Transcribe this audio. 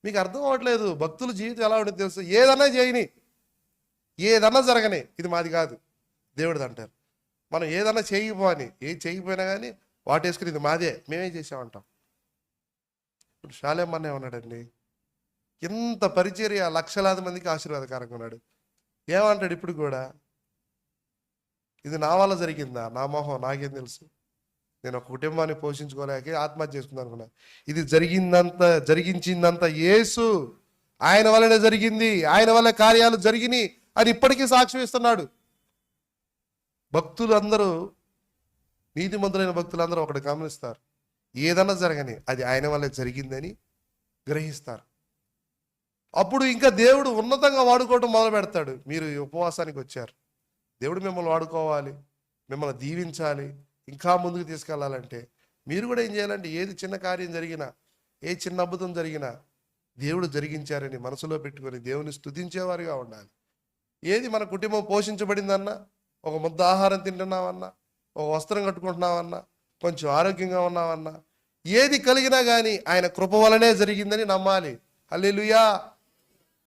మీకు అర్థం అవ్వట్లేదు భక్తుల జీవితం ఎలా ఉండేది తెలుసు. ఏదన్నా చేయని, ఏదన్నా జరగని, ఇది మాది కాదు దేవుడిది అంటారు. మనం ఏదన్నా చేయకపోని, ఏది చేయకపోయినా కానీ వాటేసుకుని ఇది మాదే, మేమేం చేసామంటాం. ఇప్పుడు షాలేం అన్న ఏమన్నాడండి, ఇంత పరిచర్య లక్షలాది మందికి ఆశీర్వాదకరంగా ఉన్నాడు. ఏమంటాడు ఇప్పుడు కూడా, ఇది నా వల్ల జరిగిందా, నా మొహం నాకేం తెలుసు, నేను ఒక కుటుంబాన్ని పోషించుకోలేక ఆత్మహత్య చేసుకుందాం అనుకున్నా. ఇది జరిగించిందంతా యేసు, ఆయన వల్లనే జరిగింది, ఆయన వల్ల కార్యాలు జరిగినాయి అని ఇప్పటికీ సాక్ష్యం ఇస్తున్నాడు. భక్తులు అందరూ, నీతిమంతులైన భక్తులందరూ ఒకటి గమనిస్తారు, ఏదన్నా జరగని అది ఆయన వల్లే జరిగిందని గ్రహిస్తారు. అప్పుడు ఇంకా దేవుడు ఉన్నతంగా వాడుకోవటం మొదలు పెడతాడు. మీరు ఈ ఉపవాసానికి వచ్చారు, దేవుడు మిమ్మల్ని వాడుకోవాలి, మిమ్మల్ని దీవించాలి, ఇంకా ముందుకు తీసుకెళ్లాలంటే మీరు కూడా ఏం చేయాలంటే, ఏది చిన్న కార్యం జరిగినా, ఏ చిన్న అద్భుతం జరిగినా దేవుడు జరిగించారని మనసులో పెట్టుకొని దేవుని స్తుతించేవారుగా ఉండాలి. ఏది మన కుటుంబం పోషించబడిందన్నా, ఒక ముద్ద ఆహారం తింటున్నామన్నా, ఒక వస్త్రం కట్టుకుంటున్నామన్నా, కొంచెం ఆరోగ్యంగా ఉన్నామన్నా, ఏది కలిగినా కానీ ఆయన కృప వలనే జరిగిందని నమ్మాలి. హల్లెలూయా.